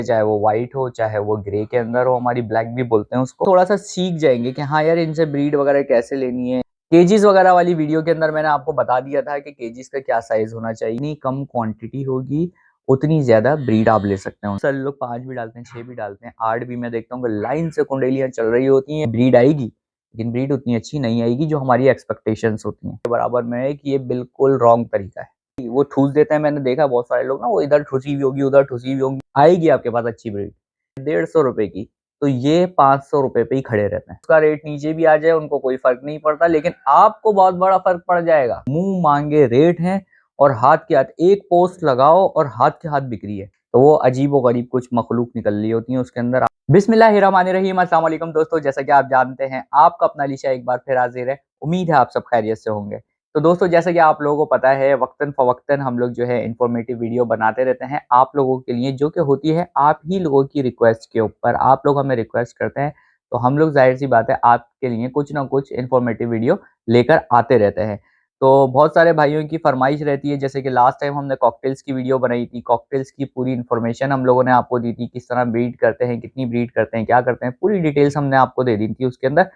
चाहे वो व्हाइट हो चाहे वो ग्रे के अंदर हो, हमारी ब्लैक भी बोलते हैं उसको। थोड़ा सा सीख जाएंगे कि हाँ यार इनसे ब्रीड वगैरह कैसे लेनी है। केजीज वगैरह वाली वीडियो के अंदर मैंने आपको बता दिया था कि केजीज का क्या साइज होना चाहिए। इतनी कम क्वांटिटी होगी उतनी ज्यादा ब्रीड आप ले सकते हो। सर लोग 5 भी डालते हैं, 6 भी डालते हैं, 8 भी। मैं देखता हूँ कि लाइन से कुंडेलियां चल रही होती हैं। ब्रीड आएगी लेकिन ब्रीड उतनी अच्छी नहीं आएगी जो हमारी एक्सपेक्टेशंस होती हैं। बराबर में है कि ये बिल्कुल रॉन्ग तरीका है। वो ठूस देते हैं, मैंने देखा बहुत सारे लोग ना, वो इधर ठुसी हुई होगी उधर ठुसी हुई होगी। आएगी आपके पास अच्छी ब्रीड 150 रुपए की, तो ये 500 रुपए पे ही खड़े रहते हैं। उसका रेट नीचे भी आ जाए उनको कोई फर्क नहीं पड़ता, लेकिन आपको बहुत बड़ा फर्क पड़ जाएगा। मुंह मांगे रेट हैं और हाथ के हाथ एक पोस्ट लगाओ और हाथ के हाथ बिक्री है। तो वो अजीब व गरीब कुछ मखलूक निकल रही होती है उसके अंदर। बिस्मिल्लाहिर्रहमानिर्रहीम, अस्सलाम वालेकुम दोस्तों। जैसा कि आप जानते हैं आपका अपना अलीशा एक बार फिर हाजिर है। उम्मीद है आप सब खैरियत से होंगे। तो दोस्तों जैसा कि आप लोगों को पता है वक्तन फवक्तन हम लोग जो है इन्फॉर्मेटिव वीडियो बनाते रहते हैं आप लोगों के लिए, जो कि होती है आप ही लोगों की रिक्वेस्ट के ऊपर। आप लोग हमें रिक्वेस्ट करते हैं तो हम लोग जाहिर सी बात है आपके लिए कुछ ना कुछ इन्फॉर्मेटिव वीडियो लेकर आते रहते हैं। तो बहुत सारे भाइयों की फरमाइश रहती है, जैसे कि लास्ट टाइम हमने कॉकटेल्स की वीडियो बनाई थी। कॉकटेल्स की पूरी इन्फॉर्मेशन हम लोगों ने आपको दी थी, किस तरह ब्रीड करते हैं, कितनी ब्रीड करते हैं, क्या करते हैं, पूरी डिटेल्स हमने आपको दे दी थी उसके अंदर।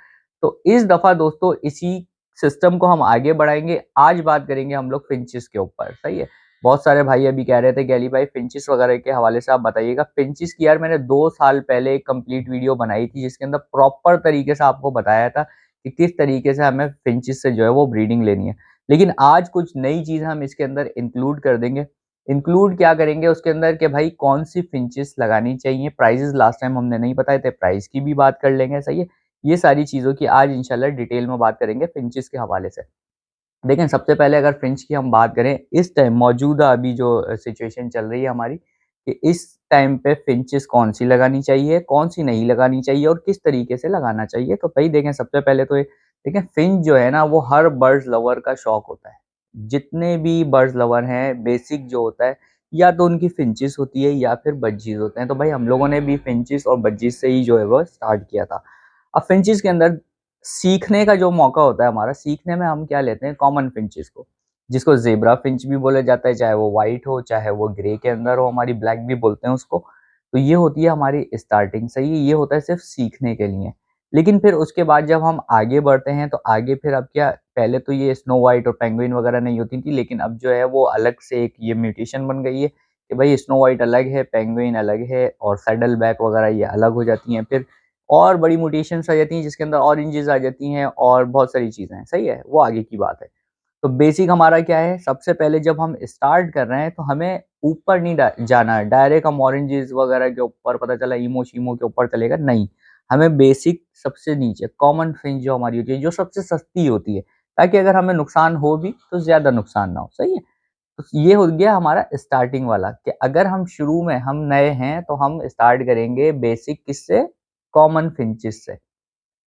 तो इस दफा दोस्तों इसी सिस्टम को हम आगे बढ़ाएंगे। आज बात करेंगे हम लोग फिंचेस के ऊपर, सही है। बहुत सारे भाई अभी कह रहे थे गैली भाई फिंचेस वगैरह के हवाले से आप बताइएगा। फिंचेस की यार मैंने 2 साल पहले एक कंप्लीट वीडियो बनाई थी जिसके अंदर प्रॉपर तरीके से आपको बताया था कि किस तरीके से हमें फिंचेस से जो है वो ब्रीडिंग लेनी है। लेकिन आज कुछ नई चीज हम इसके अंदर इंक्लूड कर देंगे। इंक्लूड क्या करेंगे उसके अंदर कि भाई कौन सी फिंचेस लगानी चाहिए। प्राइजेस लास्ट टाइम हमने नहीं बताए थे, प्राइस की भी बात कर लेंगे, सही है। ये सारी चीजों की आज इंशाल्लाह डिटेल में बात करेंगे फिंचेस के हवाले से। देखें सबसे पहले अगर फिंच की हम बात करें, इस टाइम मौजूदा अभी जो सिचुएशन चल रही है हमारी, कि इस टाइम पे फिंचेस कौन सी लगानी चाहिए, कौन सी नहीं लगानी चाहिए और किस तरीके से लगाना चाहिए। तो भाई देखें सबसे पहले तो देखें फिंच जो है ना वो हर बर्ड्स लवर का शौक होता है। जितने भी बर्ड्स लवर हैं बेसिक जो होता है या तो उनकी फिंचेस होती है या फिर बज्जीज होते हैं। तो भाई हम लोगों ने भी फिंचेस और बज्जीज से ही जो है वो स्टार्ट किया था। अब फिंचेस के अंदर सीखने का जो मौका होता है हमारा, सीखने में हम क्या लेते हैं कॉमन फिंचेस को, जिसको जेब्रा फिंच भी बोला जाता है, चाहे वो व्हाइट हो चाहे वो ग्रे के अंदर हो, हमारी ब्लैक भी बोलते हैं उसको। तो ये होती है हमारी स्टार्टिंग, सही है। ये होता है सिर्फ सीखने के लिए। लेकिन फिर उसके बाद जब हम आगे बढ़ते हैं तो आगे फिर अब क्या, पहले तो ये स्नो वाइट और पेंगुइन वगैरह नहीं होती थी, लेकिन अब जो है वो अलग से एक ये म्यूटेशन बन गई है कि भाई स्नो वाइट अलग है, पेंगुइन अलग है और सैडल बैक वगैरह ये अलग हो जाती हैं। फिर और बड़ी म्यूटेशंस आ जाती हैं जिसके अंदर ऑरेंजेस आ जाती हैं और बहुत सारी चीज़ें हैं, सही है, वो आगे की बात है। तो बेसिक हमारा क्या है, सबसे पहले जब हम स्टार्ट कर रहे हैं तो हमें ऊपर नहीं जाना है डायरेक्ट हम ऑरेंजेस वगैरह के ऊपर, पता चला ईमो शीमो के ऊपर चलेगा, नहीं। हमें बेसिक सबसे नीचे कॉमन फिंच जो हमारी होती है, जो सबसे सस्ती होती है, ताकि अगर हमें नुकसान हो भी तो ज्यादा नुकसान ना हो, सही है। तो ये हो गया हमारा स्टार्टिंग वाला कि अगर हम शुरू में हम नए हैं तो हम स्टार्ट करेंगे बेसिक किससे, कॉमन फिंचेस से।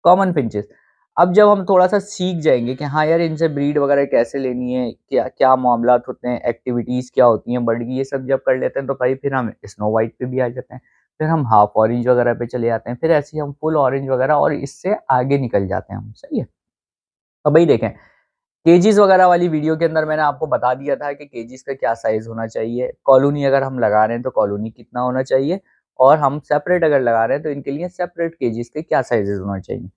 Common finches. अब जब हम थोड़ा सा सीख जाएंगे कि हाँ यार इनसे ब्रीड वगैरह कैसे लेनी है, क्या क्या मामलात होते हैं, एक्टिविटीज क्या होती हैं बर्ड की, ये सब जब कर लेते हैं तो भाई फिर हम स्नो वाइट पे भी आ जाते हैं। फिर हम हाफ ऑरेंज वगैरह पे चले जाते हैं, फिर ऐसे ही हम फुल ऑरेंज वगैरह और इससे आगे निकल जाते हैं हम, सही है। अब भाई देखें केजीज वगैरह वाली वीडियो के अंदर मैंने आपको बता दिया था कि केजीज का क्या साइज होना चाहिए, कॉलोनी अगर हम लगा रहे हैं तो कॉलोनी कितना होना चाहिए, और हम सेपरेट अगर लगा रहे हैं तो इनके लिए सेपरेट केजीज के क्या साइजेस होना चाहिए।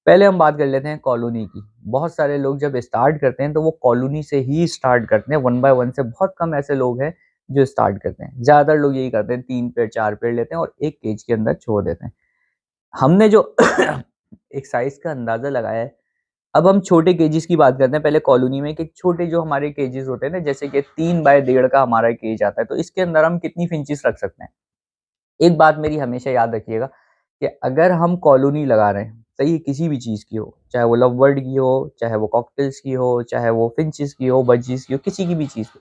पहले हम बात कर लेते हैं कॉलोनी की। बहुत सारे लोग जब स्टार्ट करते हैं तो वो कॉलोनी से ही स्टार्ट करते हैं, 1 बाय 1 से। बहुत कम ऐसे लोग हैं जो स्टार्ट करते हैं, ज्यादातर लोग यही करते हैं, 3 पेड़ 4 पेड़ लेते हैं और एक केज के अंदर छोड़ देते हैं। हमने जो एक साइज का अंदाजा लगाया है, अब हम छोटे केजेस की बात करते हैं पहले कॉलोनी में, कि छोटे जो हमारे केजेस होते हैं ना, जैसे कि 3 बाय 1.5 का हमारा केज आता है, तो इसके अंदर हम कितनी फिंचेस रख सकते हैं। एक बात मेरी हमेशा याद रखिएगा कि अगर हम कॉलोनी लगा रहे हैं, सही है, किसी भी चीज की हो, चाहे वो लव बर्ड की हो, चाहे वो कॉकटेल्स की हो, चाहे वो फिंचेस की हो, बजीज की हो, किसी की भी चीज की,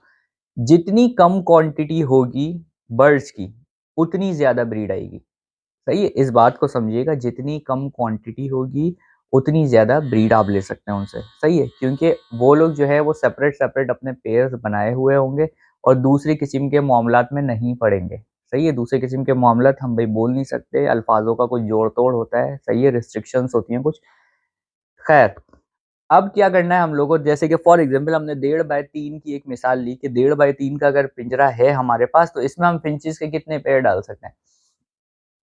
जितनी कम क्वांटिटी होगी बर्ड्स की उतनी ज्यादा ब्रीड आएगी, सही है। इस बात को समझिएगा, जितनी कम क्वांटिटी होगी उतनी ज्यादा ब्रीड आप ले सकते हैं उनसे, सही है। क्योंकि वो लोग जो है वो सेपरेट सेपरेट अपने पेयर्स बनाए हुए होंगे और दूसरी किस्म के मामलात में नहीं पड़ेंगे, सही है। दूसरे किस्म के मामलात हम भाई बोल नहीं सकते, अल्फाजों का कुछ जोड़ तोड़ होता है, सही है, रिस्ट्रिक्शंस होती हैं कुछ। खैर, अब क्या करना है हम लोगों को, जैसे कि फॉर एग्जांपल हमने 1.5 बाय 3 की एक मिसाल ली कि 1.5 बाय 3 का अगर पिंजरा है हमारे पास तो इसमें हम फिंचेस के कितने पेड़ डाल सकते हैं।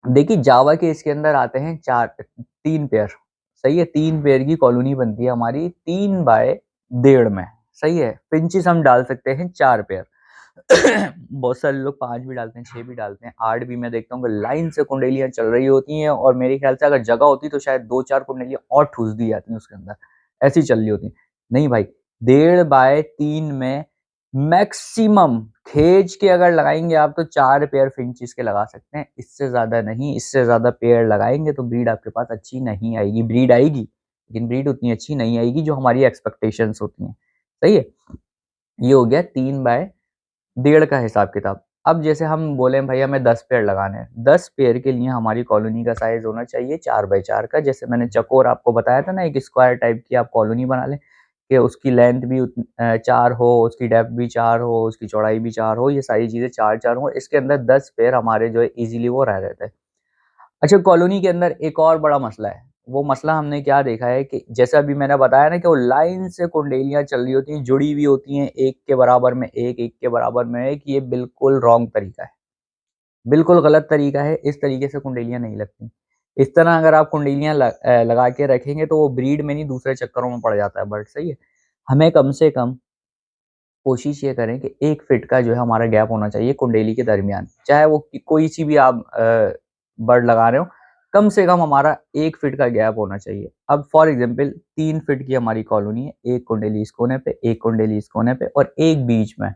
देखिए जावा के इसके अंदर आते हैं 3 पेयर, सही है। 3 पेयर की कॉलोनी बनती है हमारी 3 बाय 1.5 में, सही है। फिंचेस हम डाल सकते हैं 4 पेयर। बहुत सारे लोग 5 भी डालते हैं, 6 भी डालते हैं, 8 भी मैं देखता हूँ कि लाइन से कुंडेलियां चल रही होती हैं, और मेरे ख्याल से अगर जगह होती तो शायद 2-4 कुंडेलियां और ठूस दी जाती हैं उसके अंदर, ऐसी चल रही होती। नहीं भाई, 1.5 बाय 3 में मैक्सिमम खींच के अगर लगाएंगे आप तो 4 पेयर फिंचेस के लगा सकते हैं, इससे ज्यादा नहीं। इससे ज्यादा पेयर लगाएंगे तो ब्रीड आपके पास अच्छी नहीं आएगी। ब्रीड आएगी लेकिन ब्रीड उतनी अच्छी नहीं आएगी जो हमारी एक्सपेक्टेशंस होती हैं, सही है। ये हो गया 3 बाय 1.5 का हिसाब किताब। अब जैसे हम बोले भाई हमें 10 पेड़ लगाने हैं, 10 पेड़ के लिए हमारी कॉलोनी का साइज होना चाहिए 4 बाय 4 का। जैसे मैंने चकोर आपको बताया था ना, एक स्क्वायर टाइप की आप कॉलोनी बना लें कि उसकी लेंथ भी 4 हो, उसकी डेप्थ भी 4 हो, उसकी चौड़ाई भी 4 हो, ये सारी चीजें 4-4 हो। इसके अंदर 10 पेड़ हमारे जो है इजीली वो रह जाते हैं। अच्छा, कॉलोनी के अंदर एक और बड़ा मसला है। वो मसला हमने क्या देखा है कि जैसा अभी मैंने बताया ना कि वो लाइन से कुंडेलियां चल रही होती हैं, जुड़ी हुई होती हैं, एक के बराबर में एक, एक के बराबर में एक। ये बिल्कुल रॉन्ग तरीका है, बिल्कुल गलत तरीका है। इस तरीके से कुंडेलियां नहीं लगती। इस तरह अगर आप कुंडेलियां लगा के रखेंगे तो वो ब्रीड में नहीं दूसरे चक्करों में पड़ जाता है बर्ड, सही है। हमें कम से कम कोशिश ये करें कि 1 फीट का जो है हमारा गैप होना चाहिए कुंडेली के दरमियान, चाहे वो कोई सी भी आप बर्ड लगा रहे हो, कम से कम हमारा 1 फीट का गैप होना चाहिए। अब फॉर एग्जांपल 3 फीट की हमारी कॉलोनी है, एक कुंडेली इस कोने पे, एक कुंडेली इस कोने पे और एक बीच में,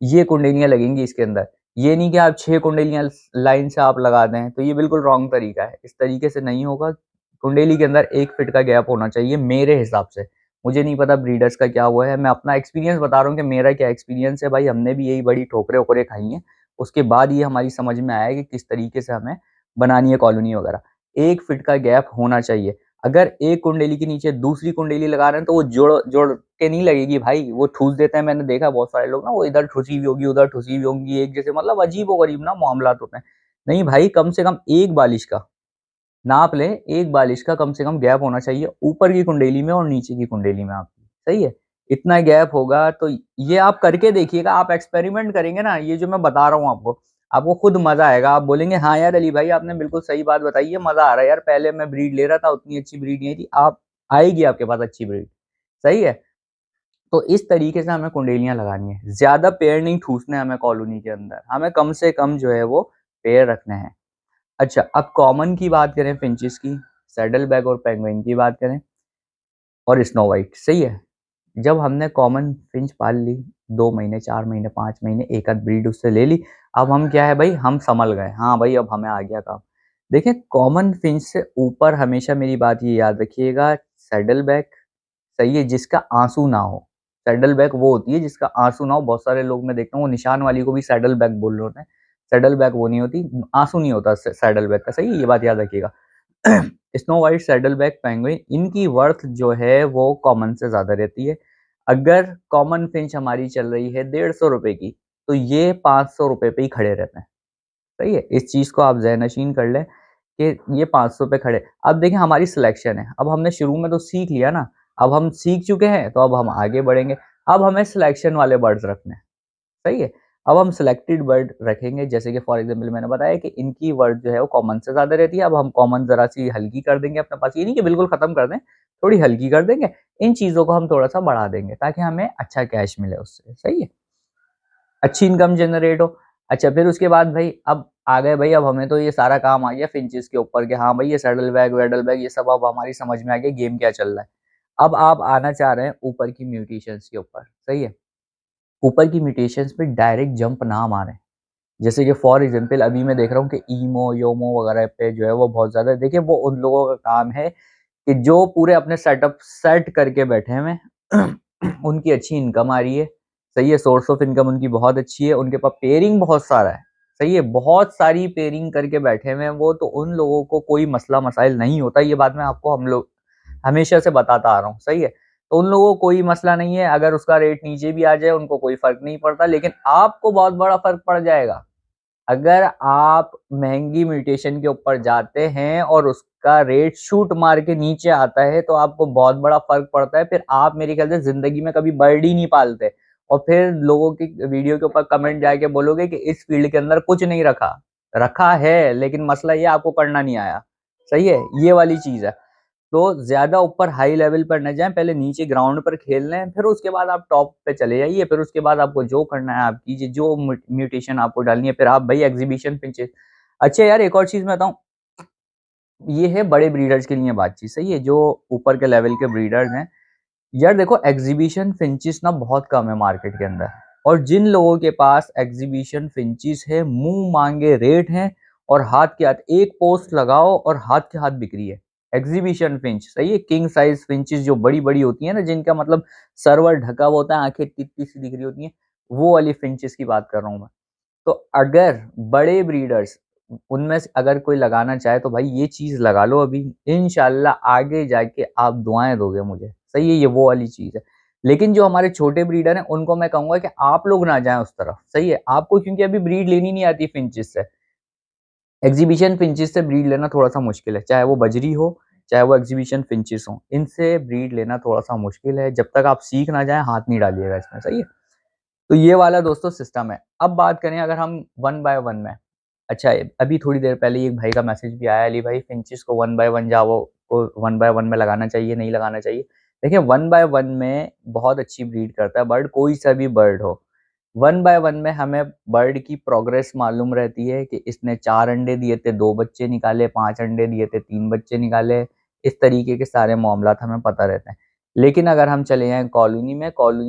ये कुंडेलियां लगेंगी इसके अंदर। ये नहीं कि आप 6 कुंडेलियां लाइन से आप लगा दें, तो ये बिल्कुल रॉन्ग तरीका है। इस तरीके से नहीं होगा। कुंडेली के अंदर 1 फीट का गैप होना चाहिए मेरे हिसाब से। मुझे नहीं पता ब्रीडर्स का क्या हुआ है, मैं अपना एक्सपीरियंस बता रहा हूँ कि मेरा क्या एक्सपीरियंस है। भाई हमने भी यही बड़ी ठोकरे ओकरे खाई हैं, उसके बाद ये हमारी समझ में आया कि किस तरीके से हमें बनानी है कॉलोनी वगैरह। 1 फीट का गैप होना चाहिए। अगर एक कुंडेली के नीचे दूसरी कुंडेली लगा रहे हैं तो वो जोड़ जोड़ के नहीं लगेगी भाई, वो ठूस देते हैं। मैंने देखा बहुत सारे लोग ना, वो इधर ठुसी हुई होगी, उधर ठुसी हुई होंगी, एक जैसे, मतलब अजीब व गरीब ना मामला होते हैं। नहीं भाई, कम से कम एक बालिश का नाप लें, एक बालिश का कम से कम गैप होना चाहिए ऊपर की कुंडेली में और नीचे की कुंडेली में आपकी, सही है। इतना गैप होगा तो ये आप करके देखिएगा, आप एक्सपेरिमेंट करेंगे ना, ये जो मैं बता रहा हूँ आपको, आपको खुद मजा आएगा। आप बोलेंगे हाँ यार अली भाई आपने बिल्कुल सही बात बताई है, मजा आ रहा है यार, पहले मैं ब्रीड ले रहा था उतनी अच्छी ब्रीड नहीं थी, आप आएगी आपके पास अच्छी ब्रीड, सही है। तो इस तरीके से हमें कुंडेलियां लगानी है, ज्यादा पेड़ नहीं ठूसने हमें कॉलोनी के अंदर, हमें कम से कम जो है वो पेड़ रखने हैं। अच्छा, अब कॉमन की बात करें फिंचेस की, सैडल बैग और पेंगुइन की बात करें और स्नो वाइट, सही है। जब हमने कॉमन फिंच पाल ली 2 महीने, 4 महीने, 5 महीने, एक आध ब्रीड उससे ले ली, अब हम क्या है भाई, हम संभल गए, हाँ भाई अब हमें आ गया काम। देखिए कॉमन फिंच से ऊपर हमेशा मेरी बात ये याद रखिएगा, सैडल बैग, सही है, जिसका आंसू ना हो। सैडल बैग वो होती है जिसका आंसू ना हो। बहुत सारे लोग मैं देखता हूँ वो निशान वाली को भी सैडल बैग बोल रहे होते हैं। सैडल बैग वो नहीं होती, आंसू नहीं होता सैडल बैग का, सही है, ये बात याद रखिएगा। Snow white, saddle bag, penguin, इनकी वर्थ जो है वो कॉमन से ज्यादा रहती है। अगर कॉमन फिंच हमारी चल रही है 150 रुपए की, तो ये 500 रुपए पे ही खड़े रहते हैं, सही है। इस चीज को आप जहनशीन कर लें कि ये 500 पे खड़े। अब देखिए हमारी सिलेक्शन है, अब हमने शुरू में तो सीख लिया ना, अब हम सीख चुके हैं तो अब हम आगे बढ़ेंगे। अब हमें सिलेक्शन वाले बर्ड्स रखने हैं, सही है। अब हम सिलेक्टेड वर्ड रखेंगे, जैसे कि फॉर एग्जांपल मैंने बताया कि इनकी वर्ड जो है वो कॉमन से ज्यादा रहती है। अब हम कॉमन जरा सी हल्की कर देंगे अपने पास, ये नहीं कि बिल्कुल खत्म कर दें, थोड़ी हल्की कर देंगे। इन चीजों को हम थोड़ा सा बढ़ा देंगे ताकि हमें अच्छा कैश मिले उससे, सही है, अच्छी इनकम जनरेट हो। अच्छा, फिर उसके बाद भाई अब आ गए भाई, अब हमें तो ये सारा काम आ गया फिंचेस के ऊपर कि हाँ भाई ये सैडल बैग वेडल बैग ये सब अब हमारी समझ में आ गया गेम क्या चल रहा है। अब आप आना चाह रहे हैं ऊपर की म्यूटेशंस के ऊपर, सही है। ऊपर की म्यूटेशंस पे डायरेक्ट जंप ना मारें। जैसे कि फॉर एग्जांपल अभी मैं देख रहा हूँ कि ईमो योमो वगैरह पे जो है वो बहुत ज्यादा, देखिए वो उन लोगों का काम है कि जो पूरे अपने सेटअप सेट करके बैठे हुए उनकी अच्छी इनकम आ रही है, सही है, सोर्स ऑफ इनकम उनकी बहुत अच्छी है, उनके पास पेयरिंग बहुत सारा है, सही है, बहुत सारी पेयरिंग करके बैठे हुए हैं वो, तो उन लोगों को कोई मसला मसाइल नहीं होता। ये बात मैं आपको हम लोग हमेशा से बताता आ रहा हूँ, सही है। तो उन लोगों को कोई मसला नहीं है, अगर उसका रेट नीचे भी आ जाए उनको कोई फर्क नहीं पड़ता, लेकिन आपको बहुत बड़ा फर्क पड़ जाएगा अगर आप महंगी म्यूटेशन के ऊपर जाते हैं और उसका रेट शूट मार के नीचे आता है, तो आपको बहुत बड़ा फर्क पड़ता है। फिर आप मेरे ख्याल से जिंदगी में कभी बर्ड ही नहीं पालते, और फिर लोगों की वीडियो के ऊपर कमेंट जाके बोलोगे कि इस फील्ड के अंदर कुछ नहीं रखा। रखा है, लेकिन मसला ये आपको करना नहीं आया। सही है, ये वाली चीज है। तो ज्यादा ऊपर हाई लेवल पर न जाएं, पहले नीचे ग्राउंड पर खेल लें, फिर उसके बाद आप टॉप पे चले जाइए, फिर उसके बाद आपको जो करना है आप कीजिए, जो म्यूटेशन आपको डालनी है, फिर आप भाई एग्जीबिशन पिंचेस। अच्छा यार, एक और चीज मैं बताऊं, ये है बड़े ब्रीडर्स के लिए बातचीत। सही है, जो ऊपर के लेवल के ब्रीडर्स हैं, यार देखो एग्जीबिशन फिंचिस ना बहुत कम है मार्केट के अंदर, और जिन लोगों के पास एग्जीबिशन फिंचिस है, मुंह मांगे रेट हैं, और हाथ के हाथ एक पोस्ट लगाओ और हाथ के हाथ बिक्री है। एग्जीबिशन फिंच, सही है, किंग साइज फिंचिस जो बड़ी बड़ी होती है ना, जिनका मतलब सर्वर ढका हुआ होता है, आंखें टिप सी दिख रही होती हैं, वो वाली फिंचिस की बात कर रहा हूँ मैं। तो अगर बड़े ब्रीडर्स उनमें से अगर कोई लगाना चाहे तो भाई ये चीज लगा लो अभी, इंशाल्लाह आगे जाके आप दुआएं दोगे मुझे। सही है, ये वो वाली चीज है। लेकिन जो हमारे छोटे ब्रीडर हैं उनको मैं कहूंगा कि आप लोग ना जाएं उस तरफ। सही है, आपको क्योंकि अभी ब्रीड लेनी नहीं आती फिंचिस से, एग्जीबिशन फिंचिस से ब्रीड लेना थोड़ा सा मुश्किल है, चाहे वो बजरी हो चाहे वो एग्जीबिशन फिंचिस हो, इनसे ब्रीड लेना थोड़ा सा मुश्किल है। जब तक आप सीख ना जाए हाथ नहीं डालिएगा इसमें। सही है, तो ये वाला दोस्तों सिस्टम है। अब बात करें अगर हम वन बाय वन में, अच्छा अभी थोड़ी देर पहले एक भाई का मैसेज भी आया, अली भाई फिंचिस को वन बाय वन जावो को वन बाय वन में लगाना चाहिए नहीं लगाना चाहिए। देखिए वन बाय वन में बहुत अच्छी ब्रीड करता है बर्ड, कोई सा भी बर्ड हो। वन बाय वन में हमें बर्ड की प्रोग्रेस मालूम रहती है कि इसने 4 अंडे दिए थे 2 बच्चे निकाले, 5 अंडे दिए थे 3 बच्चे निकाले, इस तरीके के सारे मामला हमें पता रहते हैं। लेकिन अगर हम चले जाएँ कॉलोनी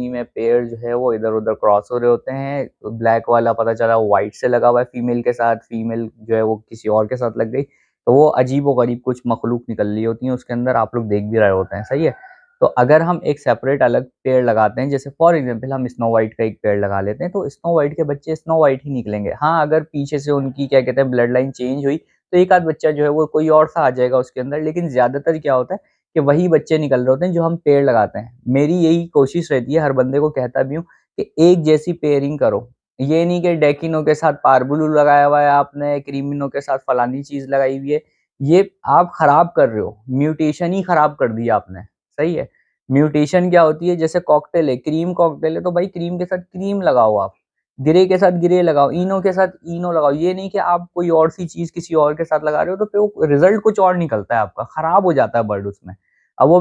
में पेड़ जो है वो इधर-उधर क्रॉस हो रहे होते हैं। तो ब्लैक वाला पता चला वो व्हाइट से लगा हुआ है फीमेल के साथ, फीमेल जो है वो किसी और के साथ लग गई। तो वो अजीब-ओ-गरीब कुछ मखलूक निकल रही होती है उसके अंदर, आप लोग देख भी रहे होते हैं। सही है? तो अगर हम एक सेपरेट अलग पेड़ लगाते हैं, जैसे फॉर एग्जांपल हम स्नो व्हाइट का एक पेड़ लगा लेते हैं, तो स्नो व्हाइट के बच्चे स्नो व्हाइट ही निकलेंगे। हाँ, अगर पीछे से उनकी क्या कहते हैं ब्लड लाइन चेंज हुई, तो एक आध बच्चा जो है वो कोई और सा आ जाएगा उसके अंदर, लेकिन ज़्यादातर क्या होता है कि वही बच्चे निकल रहे होते हैं जो हम पेड़ लगाते हैं। मेरी यही कोशिश रहती है, हर बंदे को कहता भी हूँ कि एक जैसी पेयरिंग करो। ये नहीं कि डेकिनो के साथ पारबुलू लगाया हुआ है आपने, क्रीमिनो के साथ फलानी चीज़ लगाई हुई है, ये आप खराब कर रहे हो, म्यूटेशन ही खराब कर दिया आपने। सही है? म्यूटेशन क्या होती है, जैसे कॉकटेल है, क्रीम कॉकटेल है, तो भाई क्रीम के साथ क्रीम लगाओ आप, ग्रे के साथ ग्रे लगाओ, इनो के साथ इनो लगाओ। ये नहीं कि आप कोई और सी चीज़ किसी और के साथ लगा रहे हो तो फिर वो रिज़ल्ट कुछ और निकलता है आपका, खराब हो जाता है बर्ड उसमें। अब वो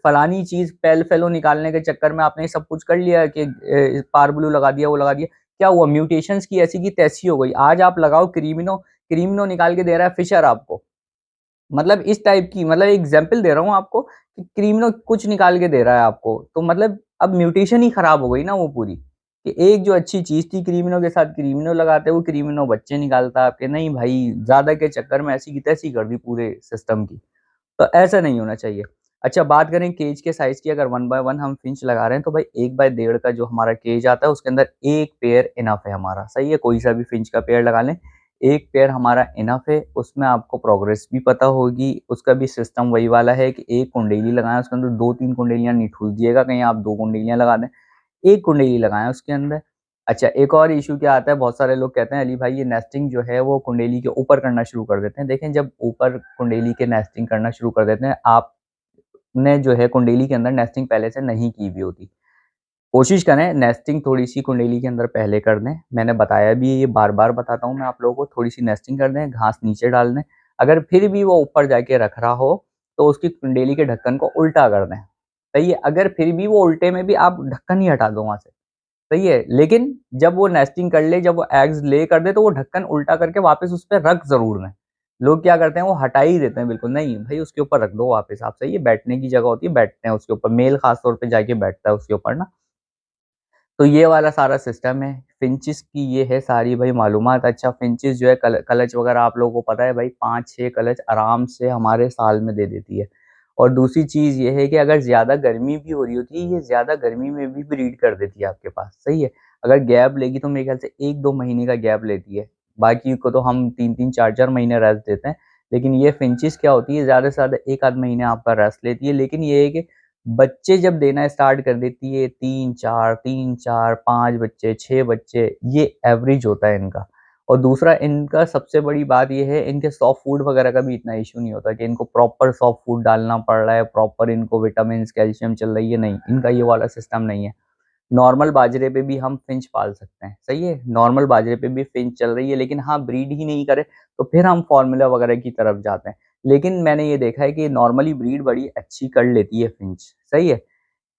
फलानी चीज़ पेल फेलो निकालने के चक्कर में आपने सब कुछ कर लिया कि पारब्लू लगा दिया, वो लगा दिया, क्या हुआ म्यूटेशंस की ऐसी की तैसी हो गई। आज आप लगाओ क्रीमिनो, क्रीमिनो निकाल के दे रहा है फिशर आपको। मतलब इस टाइप की, मतलब एग्जाम्पल दे रहा हूँ आपको कि क्रीमिनो कुछ निकाल के दे रहा है आपको, तो मतलब अब म्यूटेशन ही खराब हो गई ना वो पूरी, कि एक जो अच्छी चीज थी क्रीमिनो के साथ क्रीमिनो लगाते, वो क्रीमिनो बच्चे निकालता आपके। नहीं भाई, ज्यादा के चक्कर में ऐसी की तैसी कर दी पूरे सिस्टम की, तो ऐसा नहीं होना चाहिए। अच्छा बात करें केज के साइज की, अगर वन बाय वन हम फिंच लगा रहे हैं तो भाई 1 बाय 1.5 का जो हमारा केज आता है उसके अंदर एक पेयर इनफ है हमारा। सही है, कोई सा भी फिंच का पेयर लगा लें, एक पेयर हमारा इनफ है। उसमें आपको प्रोग्रेस भी पता होगी, उसका भी सिस्टम वही वाला है कि एक कुंडेली लगाएं उसके अंदर, 2-3 कुंडेलियां नहीं ठूस दिएगा कहीं आप 2 कुंडेलियां लगा दें, एक कुंडेली लगाएं उसके अंदर। अच्छा एक और इशू क्या आता है, बहुत सारे लोग कहते हैं अली भाई ये नेस्टिंग जो है वो कुंडेली के ऊपर करना शुरू कर देते हैं। देखें जब ऊपर कुंडेली के नेस्टिंग करना शुरू कर देते हैं, आपने जो है कुंडेली के अंदर नेस्टिंग पहले से नहीं की हुई होती, कोशिश करें नेस्टिंग थोड़ी सी कुंडेली के अंदर पहले कर दें। मैंने बताया भी है, ये बार बार बताता हूँ मैं आप लोगों को, थोड़ी सी नेस्टिंग कर दें, घास नीचे डाल दें। अगर फिर भी वो ऊपर जाके रख रहा हो तो उसकी कुंडेली के ढक्कन को उल्टा कर दें। सही है, अगर फिर भी वो उल्टे में भी, आप ढक्कन ही हटा दो वहां से। सही है, लेकिन जब वो नेस्टिंग कर ले, जब वो एग्स ले कर दे, तो वो ढक्कन उल्टा करके वापस उस पर रख जरूर दें। लोग क्या करते हैं वो हटा ही देते हैं, बिल्कुल नहीं भाई, उसके ऊपर रख दो वापस आप। सही है, बैठने की जगह होती है, बैठते हैं उसके ऊपर, मेल खास तौर पे जाके बैठता है उसके ऊपर ना। तो ये वाला सारा सिस्टम है फिंचिस की, ये है सारी भाई मालूमात। अच्छा फिंचिस जो है कलच वगैरह आप लोगों को पता है भाई, 5-6 कलच आराम से हमारे साल में दे देती है। और दूसरी चीज़ ये है कि अगर ज़्यादा गर्मी भी हो रही होती है, ये ज़्यादा गर्मी में भी ब्रीड कर देती है आपके पास। सही है, अगर गैप लेगी तो मेरे ख्याल से 1-2 महीने का गैप लेती है, बाकी को तो हम 3-3 4-4 महीने रेस्ट देते हैं। लेकिन ये फिंचिस क्या होती है, ज़्यादा से ज़्यादा 1 आध महीने आपका रेस्ट लेती है। लेकिन ये है कि बच्चे जब देना स्टार्ट कर देती है, 3-4, 5 बच्चे, 6 बच्चे, ये एवरेज होता है इनका। और दूसरा इनका सबसे बड़ी बात ये है, इनके सॉफ्ट फूड वगैरह का भी इतना इशू नहीं होता कि इनको प्रॉपर सॉफ्ट फूड डालना पड़ रहा है, प्रॉपर इनको विटामिन कैल्शियम चल रही है, नहीं, इनका ये वाला सिस्टम नहीं है। नॉर्मल बाजरे पे भी हम फिंच पाल सकते हैं, सही है। नॉर्मल बाजरे पे भी फिंच चल रही है, लेकिन हाँ ब्रीड ही नहीं करे तो फिर हम फार्मूला वगैरह की तरफ जाते हैं। लेकिन मैंने ये देखा है कि नॉर्मली ब्रीड बड़ी अच्छी कर लेती है फिंच, सही है।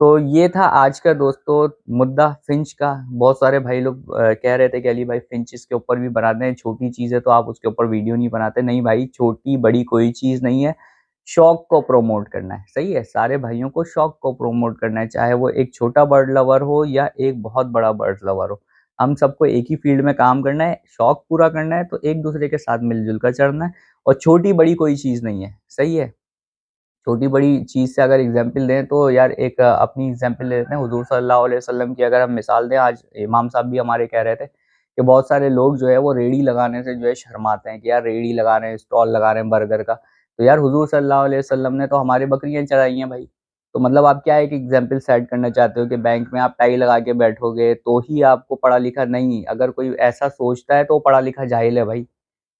तो ये था आज का दोस्तों मुद्दा फिंच का। बहुत सारे भाई लोग कह रहे थे कि अली भाई फिंच इसके ऊपर भी बनाते हैं, छोटी चीज़ है तो आप उसके ऊपर वीडियो नहीं बनाते। नहीं भाई, छोटी बड़ी कोई चीज़ नहीं है, शौक को प्रमोट करना है, सही है। सारे भाइयों को शौक को प्रमोट करना है, चाहे वो एक छोटा बर्ड लवर हो या एक बहुत बड़ा बर्ड लवर हो। हम सबको एक ही फील्ड में काम करना है, शौक पूरा करना है, तो एक दूसरे के साथ मिलजुल कर चढ़ना है। और छोटी बड़ी कोई चीज़ नहीं है, सही है। छोटी बड़ी चीज़ से अगर एग्जाम्पल दें तो यार एक अपनी एग्जाम्पल ले लेते हैं हुजूर सल्लल्लाहु अलैहि वसल्लम की। अगर हम मिसाल दें, आज इमाम साहब भी हमारे कह रहे थे कि बहुत सारे लोग जो है वो रेड़ी लगाने से जो है शर्माते हैं कि यार रेड़ी लगा रहे हैं, स्टॉल लगा रहे हैं बर्गर का। तो यार हुजूर सल्लल्लाहु अलैहि वसल्लम ने तो हमारी बकरियां चराई हैं भाई। तो मतलब आप क्या एक एग्जाम्पल सेट करना चाहते हो कि बैंक में आप टाई लगा के बैठोगे तो ही आपको पढ़ा लिखा? नहीं, अगर कोई ऐसा सोचता है तो पढ़ा लिखा जाहिल है भाई,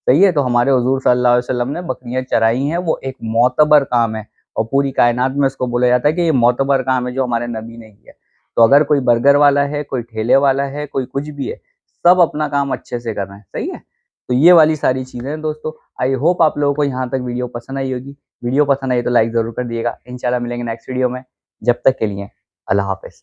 सही है। तो हमारे हुजूर सल्लल्लाहु अलैहि वसल्लम ने बकरियां चराई हैं, वो एक मोतबर काम है और पूरी कायनात में इसको बोला जाता है कि ये मोतबर काम है जो हमारे नबी ने किया। तो अगर कोई बर्गर वाला है, कोई ठेले वाला है, कोई कुछ भी है, सब अपना काम अच्छे से कर रहे हैं, सही है। तो ये वाली सारी चीज़ें हैं दोस्तों। आई होप आप लोगों को यहाँ तक वीडियो पसंद आई होगी। वीडियो पसंद आई तो लाइक ज़रूर कर दिएगा। इंशाल्लाह मिलेंगे नेक्स्ट वीडियो में। जब तक के लिए अल्लाह हाफ़िज़।